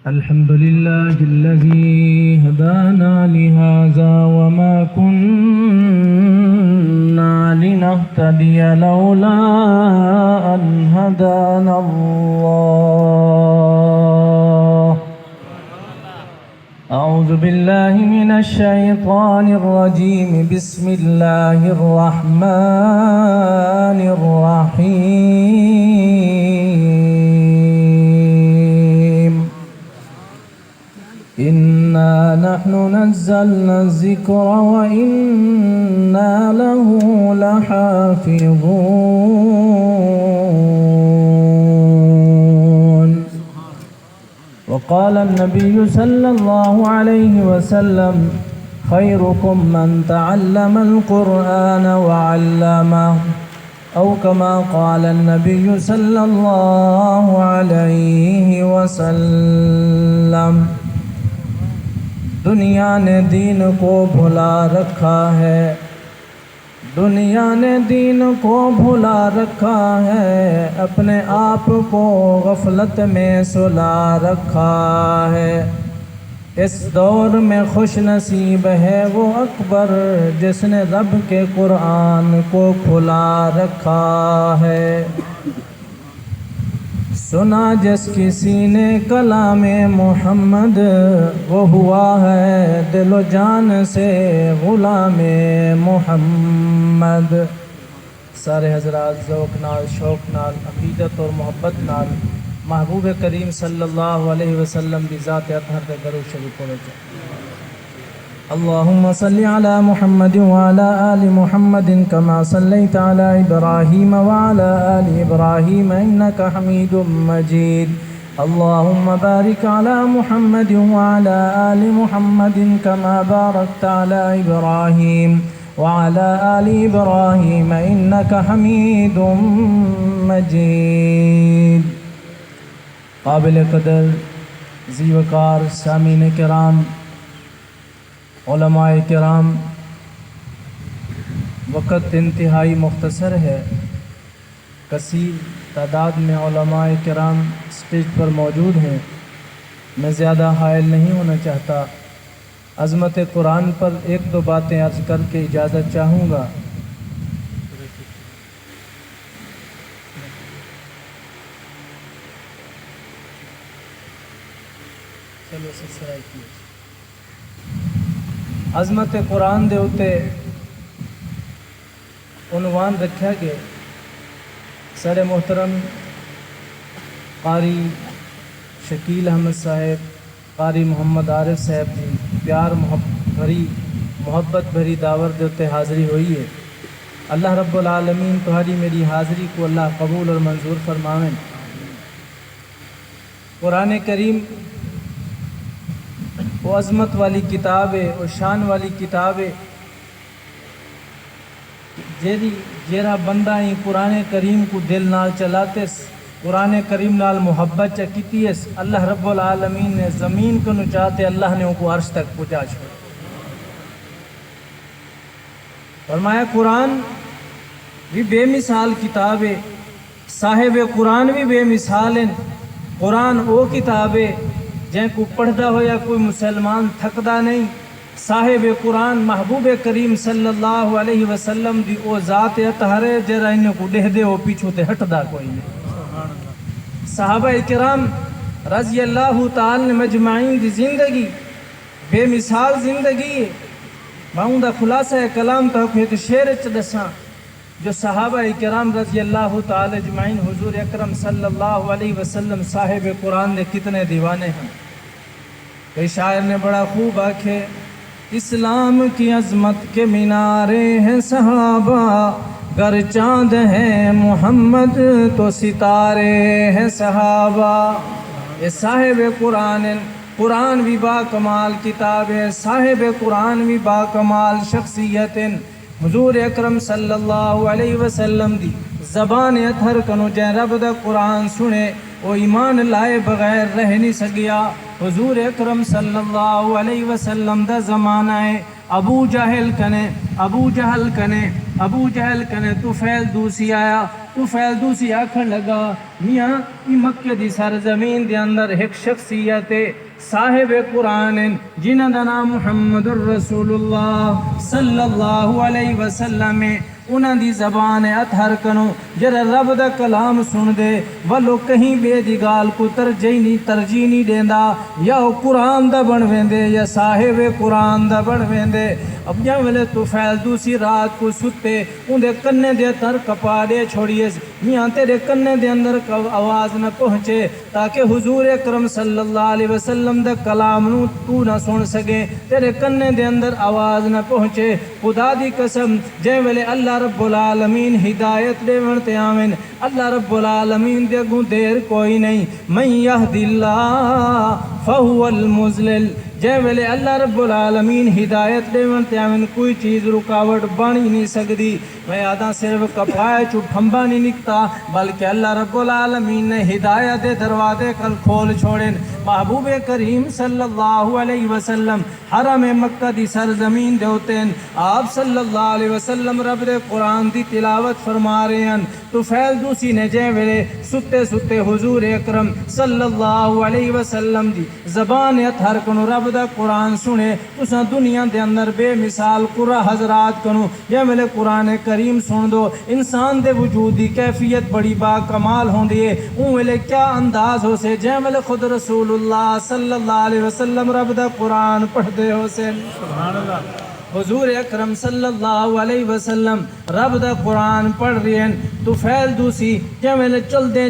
الحمد لله الذي هدانا لهذا وما كنا لنهتدي لولا أن هدانا الله. أعوذ بالله من الشيطان الرجيم. بسم الله الرحمن الرحيم. إنا نحن نزلنا الذكر وإنا له لحافظون. وقال النبي صلى الله عليه وسلم: خيركم من تعلم القرآن وعلمه، أو كما قال النبي صلى الله عليه وسلم. دنیا نے دین کو بھلا رکھا ہے، دنیا نے دین کو بھلا رکھا ہے، اپنے آپ کو غفلت میں سلا رکھا ہے. اس دور میں خوش نصیب ہے وہ اکبر جس نے رب کے قرآن کو کھلا رکھا ہے. سنا جس کسی نے کلام محمد، وہ ہوا ہے دل و جان سے غلام محمد. سارے حضرات ذوق نال، شوق نال، عقیدت اور محبت نال محبوب کریم صلی اللہ علیہ وسلم کی ذات اطہر کے درود شریف پڑھو. اللہم صلی علی محمد وعلی آل محمد کما صلیت علی ابراہیم وعلی آل ابراہیم انک حمید مجید. اللہم بارک علی محمد وعلی آل محمد کما بارکت علی ابراہیم وعلی آل ابراہیم انک حمید مجید. قابل قدر ذی وقار سامعین کرام، علماء کرام، وقت انتہائی مختصر ہے. کثیر تعداد میں علماء کرام اسٹیج پر موجود ہیں. میں زیادہ حائل نہیں ہونا چاہتا. عظمت قرآن پر ایک دو باتیں عرض کر کے اجازت چاہوں گا. عظمت قرآن دے اتے عنوان رکھا گیا. سر محترم قاری شکیل احمد صاحب، قاری محمد عارف صاحب جی پیار محبت بھری دعوت دے اتے حاضری ہوئی ہے. اللہ رب العالمین تمہاری میری حاضری کو اللہ قبول اور منظور فرمائیں. قرآن کریم وہ عظمت والی کتاب ہے، وہ شان والی کتاب ہے. جیڑا بندہ ہی قرآن کریم کو دل نال چلاتے، قرآن کریم نال محبت چکیتی ہے، اللہ رب العالمین نے زمین کو نچاتے اللہ نے ان کو عرش تک پہنچا چھوڑا. فرمایا قرآن بھی بے مثال کتاب ہے، صاحب قرآن بھی بے مثال ہیں. قرآن وہ کتاب ہے جن کو پڑھتا ہویا کوئی مسلمان تھکدا نہیں. صاحب قرآن محبوب کریم صلی اللہ علیہ وسلم دی او ذات اطہر ہے جرا انہیں کو دہ دے وہ پیچھو تے ہٹدا کوئی نہیں. صحابہ کرام رضی اللہ تعالی مجمعین دی زندگی بے مثال زندگی ہے. باؤں دا خلاصہ کلام تو ایک شعر چ دساں جو صحابہ کرام رضی اللہ تعالی اجمعین حضور اکرم صلی اللہ علیہ وسلم صاحب قرآن دے کتنے دیوانے ہیں. کئی شاعر نے بڑا خوب آکھے: اسلام کی عظمت کے مینارے ہیں صحابہ، گر چاند ہیں محمد تو ستارے ہیں صحابہ. یہ صاحب قرآن، قرآن بھی با کمال کتاب ہے، صاحب قرآن بھی با کمال شخصیت. حضور اکرم صلی اللہ علیہ وسلم دی زبان اطہر کنو جائے رب دا قرآن سنے وہ ایمان لائے بغیر رہ نہیں سکیا. حضور اکرم صلی اللہ علیہ وسلم دا زمانہ ہے ابو جہل کنے طفیل دوسی آیا، طفیل دوسی آکھن لگا میاں ای مکہ دی سرزمین دے اندر ایک شخصیت صاحب قرآن جنہ دا نام محمد الرسول اللہ صلی اللہ علیہ وسلم، انہاں دی زبان اطہر کنو جرا رب دا کلام سن دے ولو کہیں بے دی گال کو ترجیح نہیں دیندا، یا قرآن دا بن ویندے یا صاحب قرآن دا بن ویندے۔ اب جا ویلے طفیل دوسی رات کو ستے اندے کنے دے تر کپا دے چھوڑیے میاں تیرے کنے دے اندر آواز نہ پہنچے تاکہ حضور اکرم صلی اللہ علیہ وسلم دا کلام نو تو نہ سن سکے، تیرے کنے دے اندر آواز نہ پہنچے۔ خدا دی قسم جے ویلے اللہ رب العالمین ہدایت دے ونتے آمین، اللہ رب العالمین دے گوں دیر کوئی نہیں، من یہد اللہ فہو المضلل، جے ویلے اللہ رب العالمین ہدایت دے ونتے آمین کوئی چیز رکاوٹ بانی نہیں سکتی۔ میں آدھا صرف کپائے چو پھمبا نہیں نکتا بلکہ اللہ رب العالمین نے ہدایت دے دروازے کل کھول چھوڑیں۔ محبوب کریم صلی اللہ علیہ وسلم حرم مکہ دی سرزمین دے ہوتے ہیں، آپ صلی اللہ علیہ وسلم رب دے قرآن دی تلاوت فرما رہے ہیں۔ طفیل دوسی نے جے ویلے ستے حضور اکرم صلی اللہ علیہ وسلم دی زبان اطہر کنو رب دا قرآن سنے، تساں دنیا دے اندر بے مثال قرآن حضرات کنو جے ویلے قرآن کریم سن دو انسان دے وجود دی کیفیت بڑی با کمال ہوندی ہے۔ اون ویلے کیا انداز ہو سے جے ویلے خود رسول اللہ صلی اللہ علیہ وسلم رب دا قرآن پڑھ دے ہو سے، سبحان اللہ، حضور اکرم صلی اللہ علیہ وسلم رب دا قرآن پڑھ رہے ہیں۔ طفیل دوسی جے ویلے چل دے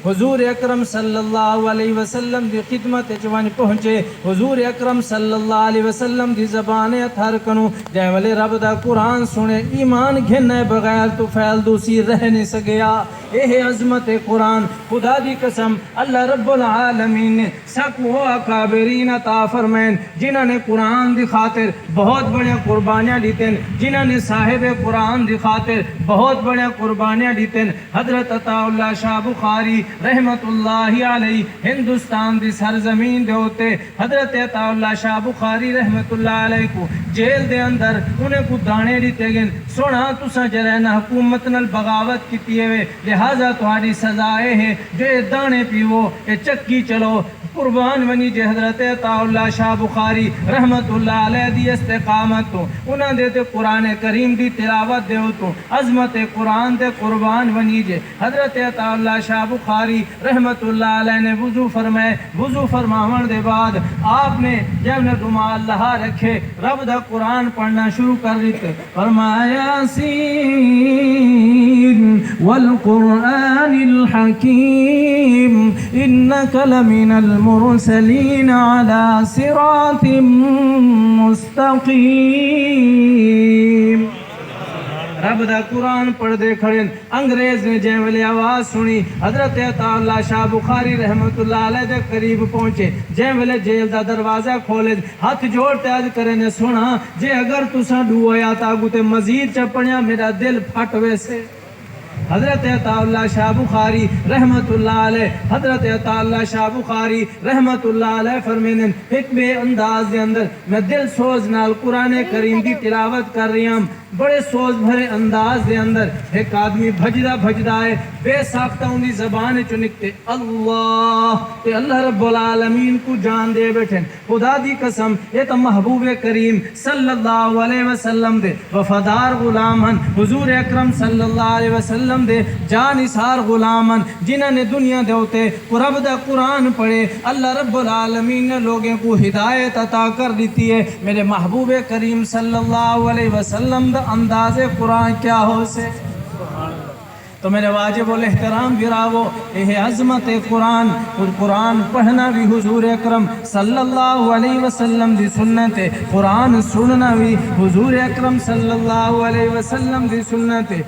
حضور اکرم صلی اللہ علیہ وسلم دی خدمت چوان پہنچے، حضور اکرم صلی اللہ علیہ وسلم دی زبان اطہر کنو جے ویلے رب دا قرآن سنے ایمان گھنے بغیر طفیل دوسی رہ نہیں سکیا۔ یہ عظمت قرآن، خدا دی قسم اللہ رب العالمین نے سکو اکابرین عطا فرمائیں جنہوں نے قرآن دی خاطر بہت بڑے قربانیاں دیتے ہیں، جنہوں نے صاحب قرآن دی خاطر بہت بڑے قربانیاں دیتے ہیں۔ حضرت عطا اللہ شاہ بخاری رحمت اللہ علیہ ہندوستان دی سرزمین دے ہوتے، حضرت عطا اللہ شاہ بخاری رحمت اللہ علیہ کو جیل دے اندر انہیں کو دانے دیتے گئے، سونا تسا جرائنا حکومت نل بغاوت کیتی ہے لہذا تمہاری سزائے ہیں جو دانے پیو اے چکی چلو قربان بنی جے حضرت عطا اللہ شاہ بخاری رحمت اللہ علیہ دی استقامت تو انہاں دے تے قرآن کریم دی تلاوت دے تو عظمت قرآن دے قربان بنی جے حضرت عطا اللہ شاہ بخاری رحمت اللہ علیہ نے وضو فرمائے، وضو فرماون دے بعد آپ نے جب نے رومال لہا رکھے رب دا قرآن پڑھنا شروع کر دیتے، فرمایا یاسین والقرآن الحکیم انک لمن المرسلین علی صراط مستقیم۔ رب دا قرآن پڑھ دے کھڑے، انگریز نے جے ویلے آواز سنی حضرت عطا اللہ شاہ بخاری رحمت اللہ علیہ دے قریب پہنچے، جے ویلے جیل دا دروازہ کھولے ہاتھ جوڑتے عرض کرے نے سنا جے اگر تساں ڈو آیا تا گوتے مزید چپڑیاں میرا دل پھٹ ویسے۔ حضرت عطا اللہ شاہ بخاری رحمت اللہ علیہ، حضرت عطا اللہ شاہ بخاری رحمت اللہ علیہ فرمینے ایک بے انداز دے اندر میں دل سوز نال قرآن کریم دی تلاوت کر رہی ہوں، بڑے سوز بھرے انداز دے اندر ایک آدمی بھجدا ہے بے ساختہ ان دی زبان چو نکتے اللہ تے اللہ رب العالمین کو جان دے بیٹھیں۔ خدا دی قسم یہ تو محبوب کریم صلی اللہ علیہ وسلم دے وفادار غلامن، حضور اکرم صلی اللہ علیہ وسلم دے جانثار غلامن جنہوں نے دنیا دے ہوتے رب دا قرآن پڑھے، اللہ رب العالمین نے لوگوں کو ہدایت عطا کر دیتی ہے۔ میرے محبوب کریم صلی اللہ علیہ وسلم دا انداز قرآن کیا ہو سے، تو میرے واجب الاحترام گراو یہ عظمت قرآن، اور قرآن پڑھنا بھی حضور اکرم صلی اللہ علیہ وسلم دی سنت ہے، قرآن سننا بھی حضور اکرم صلی اللہ علیہ وسلم دی سنت ہے۔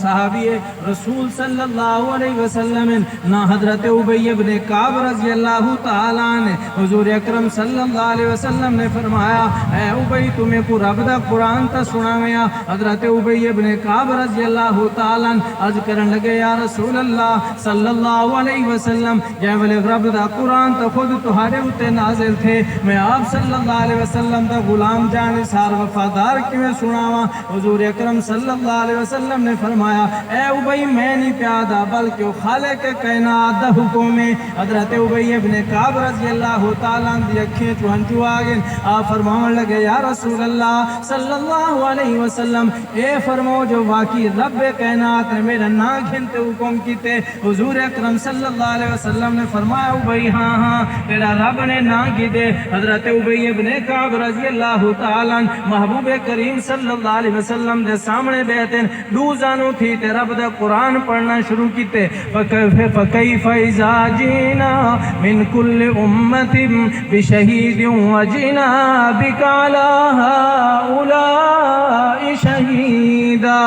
صحابی رسول صلی اللہ علیہ وسلم نہ حضرت ابی بن کعب رضی اللہ تعالیٰ نے حضور اکرم صلی اللہ علیہ وسلم نے فرمایا اے ابی تمہیں کو رب دا قرآن تا سنا گیا، حضرت ابی بن کعب رضی اللہ تعالیٰ عرض کرن لگے یا رسول اللہ صلی اللہ علیہ وسلم جے ویلے رب دا قرآن تو خود تہاڈے اُتے نازل تھے میں آپ صلی اللہ علیہ وسلم دا غلام جانثار وفادار کیویں سناواں حضور اکرم صلی اللہ علیہ وسلم نے فرمایا اے ابی میں نہیں پیادا بلکہ خالق کائنات دا حکم ہے حضرت ابی ابن کعب رضی اللہ تعالیٰ عنہ دی اکھیں چوں ہنجو آ گئے آپ فرماون لگے یا رسول اللہ صلی اللہ علیہ وسلم اے فرماؤ جو واقعی رب کائنات نے میرا نا گھنتے حکم کیتے حضور اکرم صلی اللہ علیہ وسلم نے فرمایا ابی ہاں ہاں تیرا رب نے نا کی دے حضرت ابی ابن کعب رضی اللہ تعالیٰ عنہ محبوب کریم صلی اللہ علیہ وسلم دے سامنے بیٹھے دوزانو تھی تے رب دا قرآن پڑھنا شروع کیتے فکیف اذا جینا من کل امت بشہید وجینا بک علی ہؤلاء شہیدا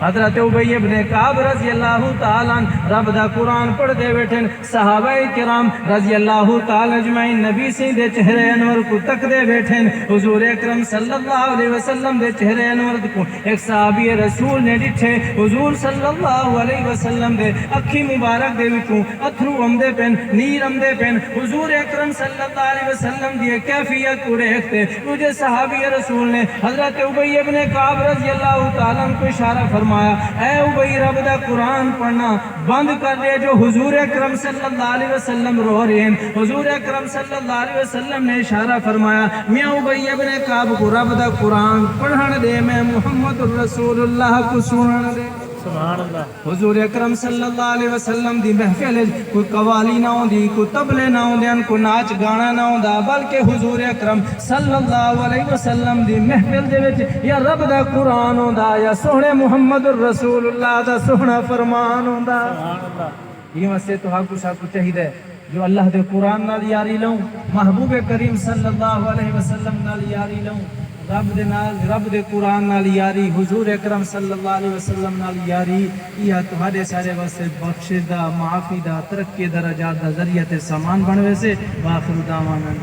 حضرت ابی ابن کعب رضی اللہ تعالیٰ رب دا قرآن پڑھ دے بیٹھن صحابہ کرام رضی اللہ تعالیٰ اجمعین نبی سے دے چہرے انور کو تک دے بیٹھن حضور اکرم صلی اللہ علیہ وسلم دے چہرے انور کو ایک صحابی رسول نے ڈٹھے حضور صلی اللہ علیہ وسلم دے اکھی مبارک دے وچوں اتھرو امدے پین نیر امدے پین حضور اکرم صلی اللہ علیہ وسلم دی کیفیت کو دیکھتے مجھے صحابی رسول نے حضرت ابی ابن کعب رضی اللہ تعالیٰ کو اشارہ فرمایا اے ابی رب دا قرآن پڑھنا بند کر دے جو حضور اکرم صلی اللہ علیہ وسلم رو رہے ہیں حضور اکرم صلی اللہ علیہ وسلم نے اشارہ فرمایا میاں ابی ابن کعب کو رب دا قرآن پڑھن دے میں محمد الرسول اللہ کو سنن دے سبحان اللہ حضور اکرم صلی اللہ علیہ وسلم دی محفل کوئی قوالی نہ ہوندی کوئی طبلے نہ ہوندے کوئی ناچ گانا نہ ہوندا بلکہ حضور اکرم صلی اللہ علیہ وسلم دی محفل دے وچ یا رب دا قرآن ہوندا یا سوہنے محمد الرسول اللہ دا سوہنا فرمان ہوندا سبحان اللہ یہ واسطے تو حق کو چاہیے جو اللہ دے قرآن نال یاری لوں محبوب کریم صلی اللہ علیہ وسلم نال یاری لوں رب دے قرآن نال یاری حضور اکرم صلی اللہ علیہ وسلم نال یاری یہ تہاڈے سارے واسطے بخشش دا معافی دا ترقی درجات دا ذریعہ تے سامان بن ویسے واخر دعوانا